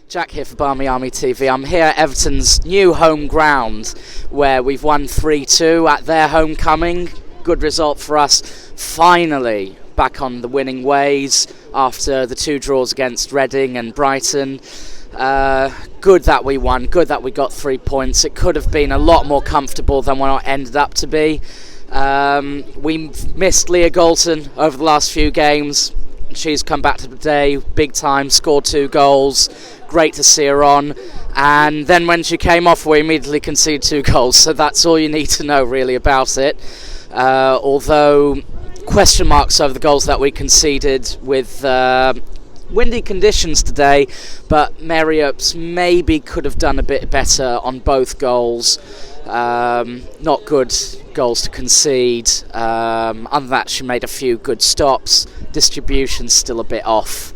Jack here for Barmy Army TV. I'm here at Everton's new home ground where we've won 3-2 at their homecoming. Good result for us. Finally back on the winning ways after the 2 draws against Reading and Brighton. Good that we won, good that we got 3 points. It could have been a lot more comfortable than what it ended up to be. We missed Leah Galton over the last few games. She's come back today, big time, scored 2 goals. Great to see her on. And then when she came off, we immediately conceded 2 goals. So that's all you need to know really about it. Although question marks over the goals that we conceded with windy conditions today, but Mary Earps maybe could have done a bit better on both goals. Not good goals to concede. Other than that, she made a few good stops. Distribution's still a bit off.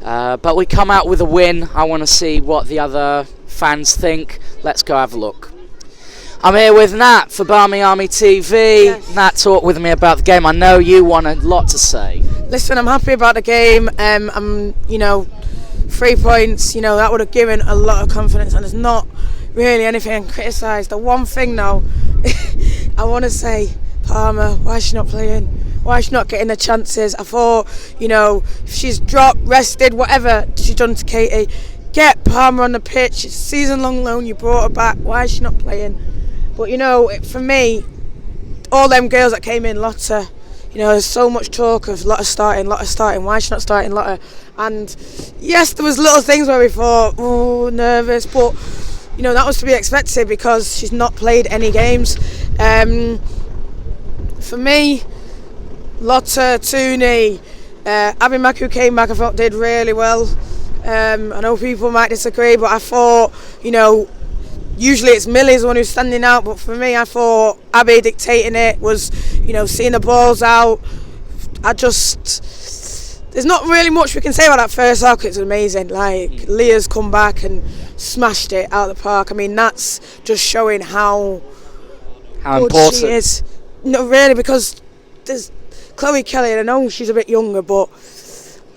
But we come out with a win. I want to see what the other fans think. Let's go have a look. I'm here with Nat for Barmy Army TV. Yes. Nat, talk with me about the game. I know you want a lot to say. Listen, I'm happy about the game. 3 points, that would have given a lot of confidence, and there's not really anything I can criticise. The one thing though, I want to say, Palmer, why is she not playing? Why is she not getting the chances? I thought, if she's dropped, rested, whatever she's done to Katie, get Palmer on the pitch. It's a season-long loan, you brought her back. Why is she not playing? But, for me, all them girls that came in, Lotta, there's so much talk of Lotta starting. Why is she not starting Lotta? And, yes, there was little things where we thought, oh, nervous, but, that was to be expected because she's not played any games. For me, Lotta, Tooney, Abby Mack, who came back, I thought did really well. I know people might disagree, but I thought, usually it's Millie's the one who's standing out, but for me, I thought Abby dictating it was, seeing the balls out. There's not really much we can say about that first half. It's amazing. Leah's come back and smashed it out of the park. I mean, that's just showing how good important she is. No, really, because there's Chloe Kelly, and I know she's a bit younger, but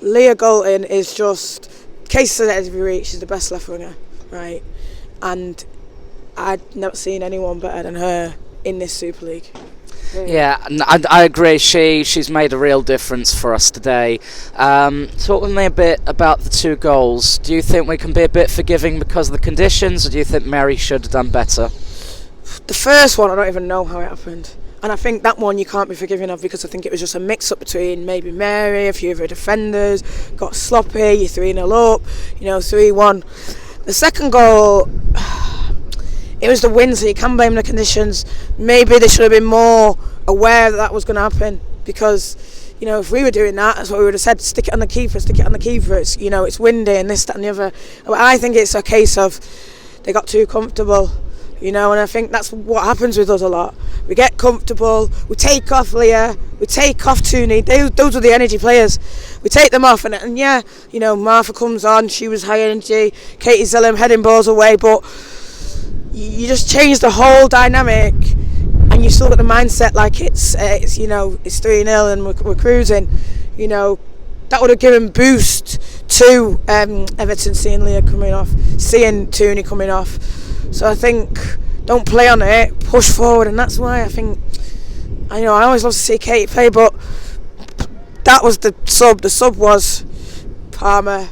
Leah Galton is just case said every week. She's the best left winger, right? And I'd never seen anyone better than her in this Super League. Yeah, I agree. She's made a real difference for us today. Talk with me a bit about the 2 goals. Do you think we can be a bit forgiving because of the conditions, or do you think Mary should have done better? The first one, I don't even know how it happened. And I think that one you can't be forgiving of because I think it was just a mix-up between maybe Mary, a few of her defenders, got sloppy, you're 3-0 up, 3-1. The second goal, it was the wind, so you can blame the conditions. Maybe they should have been more aware that was going to happen because, if we were doing that, that's what we would have said, stick it on the keeper. It's windy and this, that and the other. But I think it's a case of they got too comfortable. And I think that's what happens with us a lot. We get comfortable, we take off Leah, we take off Tooney. Those are the energy players. We take them off, and Martha comes on, she was high energy, Katie Zellum heading balls away, but you just change the whole dynamic, and you still got the mindset like it's 3-0 and we're cruising. That would have given boost to Everton, seeing Leah coming off, seeing Tooney coming off. So I think don't play on it, push forward, and that's why I think I always love to see Katie play, but that was the sub. The sub was Palmer.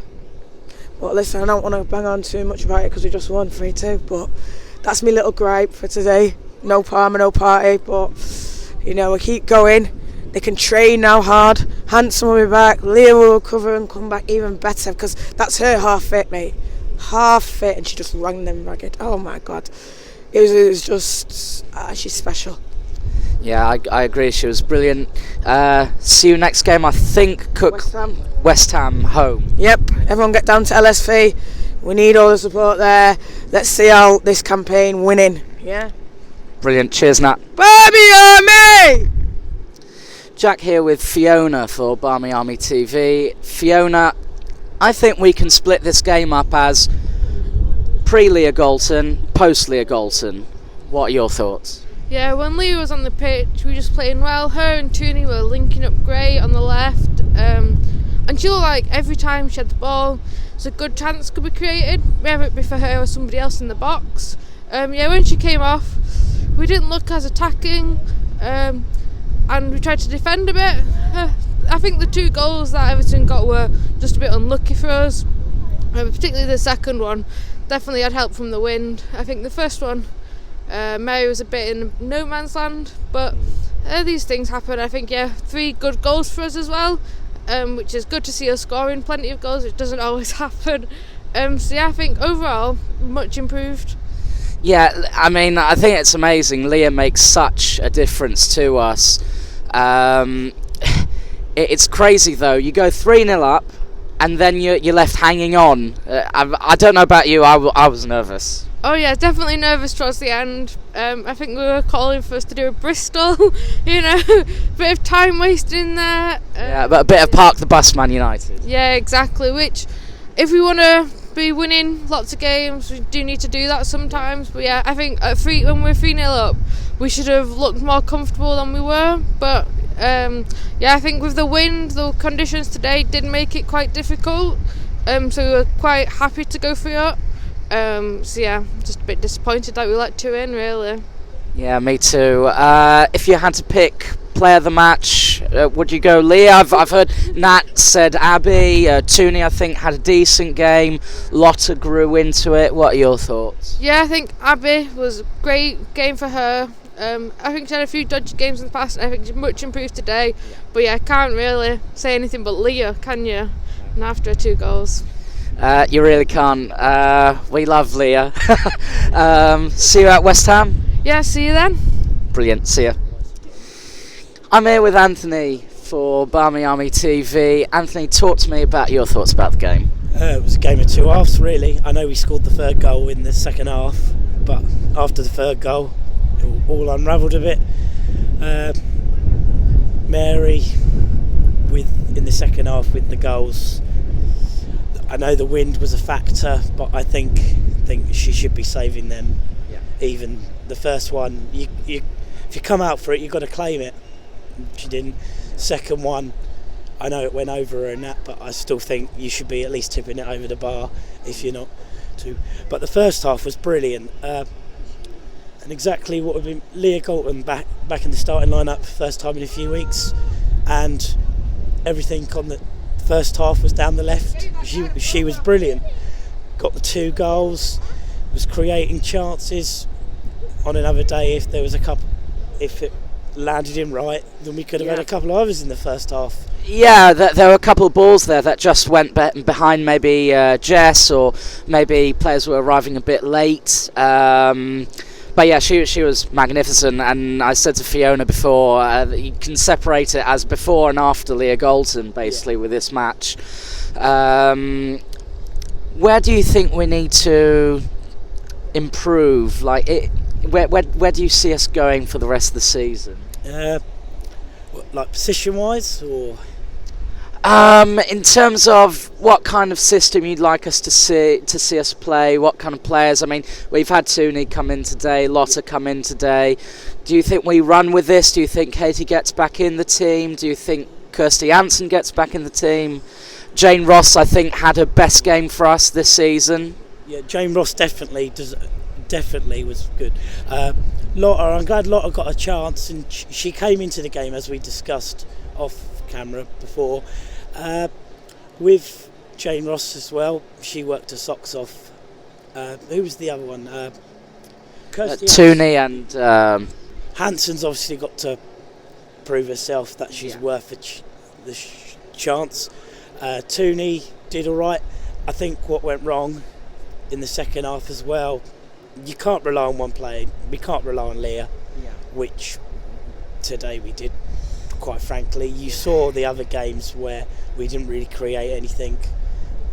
But listen, I don't want to bang on too much about it because we just won 3-2. But that's my little gripe for today. No Palmer, no party. But we keep going. They can train now hard. Hanson will be back. Leah will recover and come back even better because that's her half fit, mate. Half fit, and she just rang them ragged. Oh my God, it was just she's special. Yeah, I agree. She was brilliant. See you next game. I think West Ham home. Yep. Everyone get down to LSV. We need all the support there. Let's see how this campaign winning. Yeah. Brilliant. Cheers, Nat. Barmy Army. Jack here with Fiona for Barmy Army TV. Fiona, I think we can split this game up as pre-Leah Galton, post-Leah Galton. What are your thoughts? Yeah, when Leah was on the pitch, we were just playing well. Her and Tooney were linking up great on the left. And she looked like every time she had the ball, so a good chance could be created, whether it be for her or somebody else in the box. When she came off, we didn't look as attacking, and we tried to defend a bit. I think the 2 goals that Everton got were just a bit unlucky for us, particularly the second one. Definitely had help from the wind. I think the first one, Mary was a bit in no man's land, but these things happen. I think 3 good goals for us as well, which is good to see us scoring plenty of goals, which doesn't always happen. I think overall much improved. Yeah, I mean, I think it's amazing. Leah makes such a difference to us. It's crazy though. You go 3-0 up, and then you're left hanging on. I don't know about you. I was nervous. Oh yeah, definitely nervous towards the end. I think we were calling for us to do a Bristol, bit of time wasted in there. But a bit of Park the Bus Man United. Yeah, exactly. Which, if we want to be winning lots of games, we do need to do that sometimes. But I think when we're 3-0 up, we should have looked more comfortable than we were. But I think with the wind, the conditions today did make it quite difficult. So we were quite happy to go 3 up. Just a bit disappointed that we let 2 in, really. Yeah, me too. If you had to pick player of the match, would you go Leah? I've heard Nat said Abby. Tooney, I think, had a decent game. Lotta grew into it. What are your thoughts? Yeah, I think Abby was a great game for her. I think she had a few dodgy games in the past, and I think she's much improved today. But I can't really say anything but Leah, can you? And after her 2 goals. You really can't. We love Leah. See you at West Ham? Yeah, see you then. Brilliant, see you. I'm here with Anthony for Barmy Army TV. Anthony, talk to me about your thoughts about the game. It was a game of 2 halves, really. I know we scored the 3rd goal in the second half, but after the 3rd goal, it all unravelled a bit. Mary, in the second half with the goals, I know the wind was a factor, but I think she should be saving them. Yeah. Even the first one, if you come out for it, you've got to claim it. She didn't. Second one, I know it went over her and that, but I still think you should be at least tipping it over the bar if you're not to. But the first half was brilliant, and exactly what would be Leah Galton back in the starting lineup, first time in a few weeks, and everything on the first half was down the left. She was brilliant. Got the 2 goals, was creating chances. On another day, if there was a couple, if it landed in right, then we could have had a couple of others in the first half. Yeah, there were a couple of balls there that just went behind maybe Jess, or maybe players were arriving a bit late. But yeah, she was magnificent, and I said to Fiona before, you can separate it as before and after Leah Galton, basically, with this match. Where do you think we need to improve? Where do you see us going for the rest of the season? Like position-wise, or? In terms of what kind of system you'd like us to see us play, what kind of players. I mean, we've had Tooney come in today, Lotta come in today. Do you think we run with this? Do you think Katie gets back in the team? Do you think Kirsty Anson gets back in the team? Jane Ross, I think, had her best game for us this season. Yeah, Jane Ross definitely was good. Lotta, I'm glad Lotta got a chance, and she came into the game, as we discussed off camera before. With Jane Ross as well, she worked her socks off. Who was the other one? Kirsty Tooney and Hanson's obviously got to prove herself that she's worth the chance. Tooney did all right. I think what went wrong in the second half as well, you can't rely on one player. We can't rely on Leah, which today we did. Quite frankly, you saw the other games where we didn't really create anything,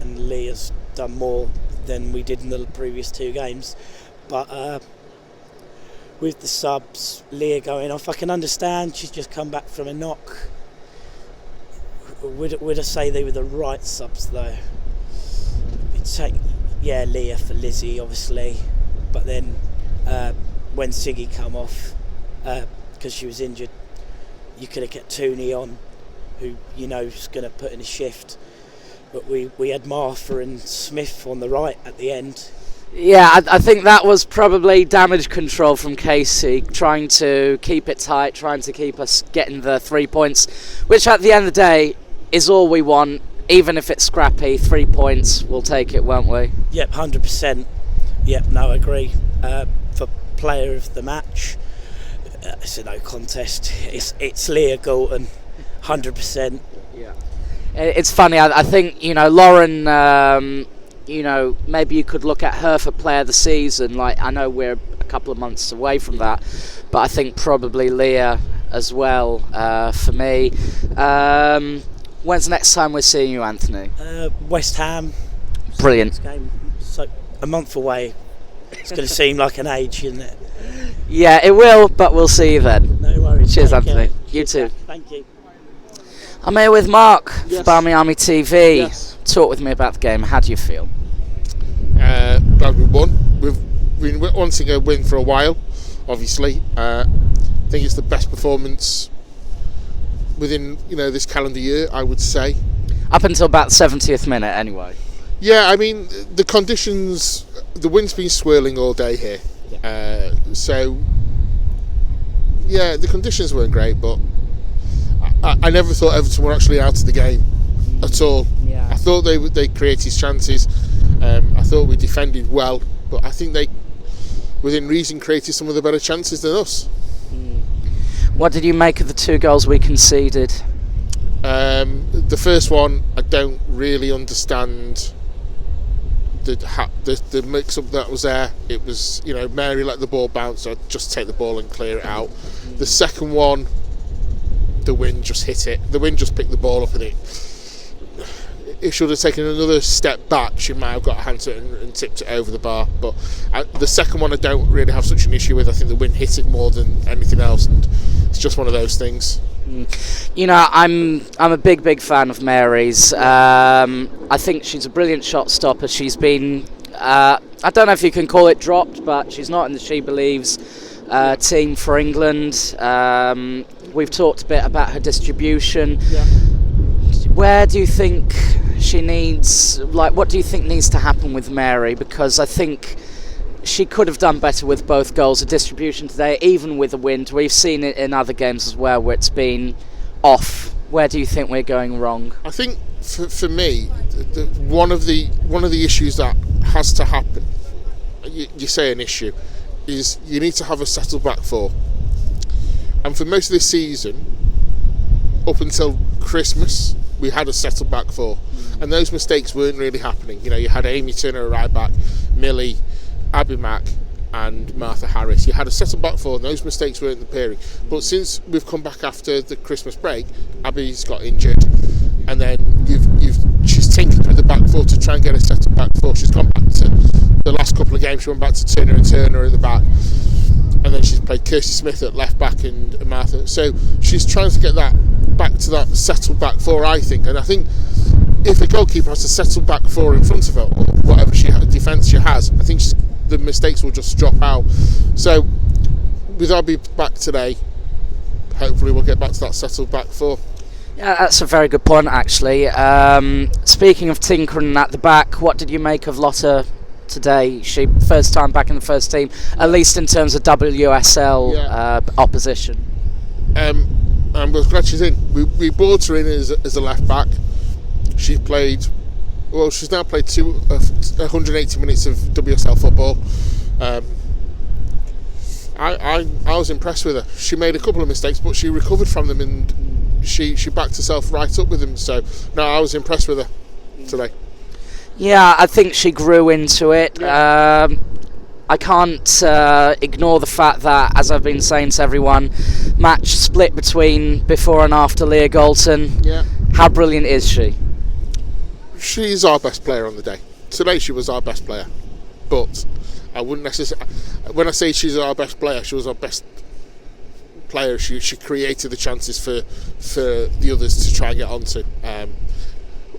and Leah's done more than we did in the previous 2 games. But with the subs, Leah going off, I can understand she's just come back from a knock. Would I say they were the right subs though? Leah for Lizzie obviously, but then when Siggy come off because she was injured, you could have kept Tooney on, who you know is going to put in a shift. but we had Martha and Smith on the right at the end. Yeah, I think that was probably damage control from Casey, trying to keep it tight, trying to keep us getting the 3 points, which at the end of the day is all we want. Even if it's scrappy, 3 points, we'll take it, won't we? Yep, 100%. Yep, no, I agree. For player of the match, it's a no contest. It's Leah Galton, 100%. Yeah. It's funny, I think, Lauren, maybe you could look at her for player of the season. Like, I know we're a couple of months away from that, but I think probably Leah as well, for me. When's the next time we're seeing you, Anthony? West Ham. Brilliant. Game, so a month away. It's going to seem like an age, isn't it? Yeah, it will, but we'll see you then. No worries. Cheers, Take Anthony. care. You too. Thank you. I'm here with Mark Yes. for Barmy Army TV. Yes. Talk with me about the game. How do you feel? Glad we won. We've been wanting a win for a while, obviously. I think it's the best performance within this calendar year, I would say. Up until about the 70th minute, anyway. Yeah, I mean, the conditions, the wind's been swirling all day here. So, yeah, the conditions weren't great, but I never thought Everton were actually out of the game at all. Yeah. I thought they created chances. I thought we defended well, but I think they, within reason, created some of the better chances than us. What did you make of the 2 goals we conceded? The first one, I don't really understand the mix-up that was there. It was, Mary let the ball bounce, so I'd just take the ball and clear it out. The second one, the wind just hit it. The wind just picked the ball up, and it should have taken another step back. She might have got a hand to it and tipped it over the bar. But the second one, I don't really have such an issue with. I think the wind hit it more than anything else, and it's just one of those things. I'm a big fan of Mary's. I think she's a brilliant shot stopper. She's been, I don't know if you can call it dropped, but she's not in the She Believes team for England. We've talked a bit about her distribution. Yeah. Where do you think she needs, what do you think needs to happen with Mary? Because I think she could have done better with both goals. The distribution today, even with the wind, we've seen it in other games as well where it's been off. Where do you think we're going wrong? I think for me, one of the issues that has to happen, you say an issue, is you need to have a settled back four. And for most of this season, up until Christmas, we had a settled back four, and those mistakes weren't really happening. You had Amy Turner right back, Millie, Abby Mack and Martha Harris. You had a settled back four and those mistakes weren't appearing. But since we've come back after the Christmas break, Abby's got injured, and then she's tinkered with the back four to try and get a settled back four. She's gone back to the last couple of games. She went back to Turner and Turner at the back, and then she's played Kirsty Smith at left back and Martha. So she's trying to get that back to that settled back four, I think. And I think if a goalkeeper has a settled back four in front of her, or whatever defence she has, I think the mistakes will just drop out. So with Abby back today, hopefully we'll get back to that settled back four. Yeah, that's a very good point, actually. Speaking of tinkering at the back, what did you make of Lotta today? She first time back in the first team, at least in terms of WSL opposition. I'm glad she's in. We brought her in as a left back. She's now played 180 minutes of WSL football. I was impressed with her. She made a couple of mistakes, but she recovered from them and she backed herself right up with them. So no, I was impressed with her today. Yeah, I think she grew into it. Yeah. I can't ignore the fact that, as I've been saying to everyone, match split between before and after Leah Galton. Yeah. How brilliant is she? She's our best player on the day. Today she was our best player. But I wouldn't necessarily... When I say she's our best player, she was our best player. She created the chances for the others to try and get onto.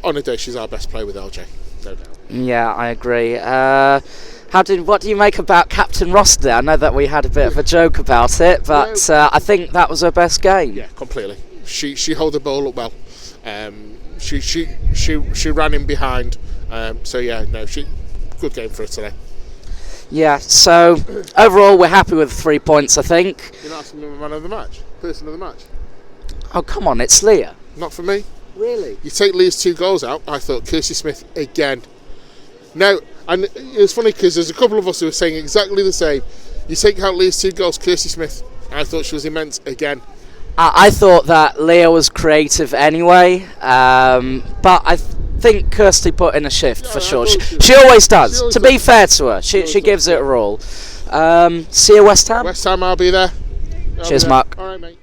On a day, she's our best player with LJ, no doubt. Yeah, I agree. What do you make about Captain Ross there? I know that we had a bit of a joke about it, but I think that was her best game. Yeah, completely. She held the ball up well. she ran in behind. So yeah, no, good game for her today. Yeah, so overall we're happy with the 3 points, I think. You're not asking me the man of the match, person of the match. Oh, come on, it's Leah. Not for me. Really? You take Leah's 2 goals out, I thought Kirsty Smith again. Now, and it was funny because there's a couple of us who were saying exactly the same. You take out Leah's 2 goals, Kirsty Smith, I thought she was immense again. I thought that Leah was creative anyway, but I think Kirsty put in a shift for sure. She always does. To be fair to her, she gives it her all. See you, West Ham. West Ham, I'll be there. Cheers, Mark. All right, mate.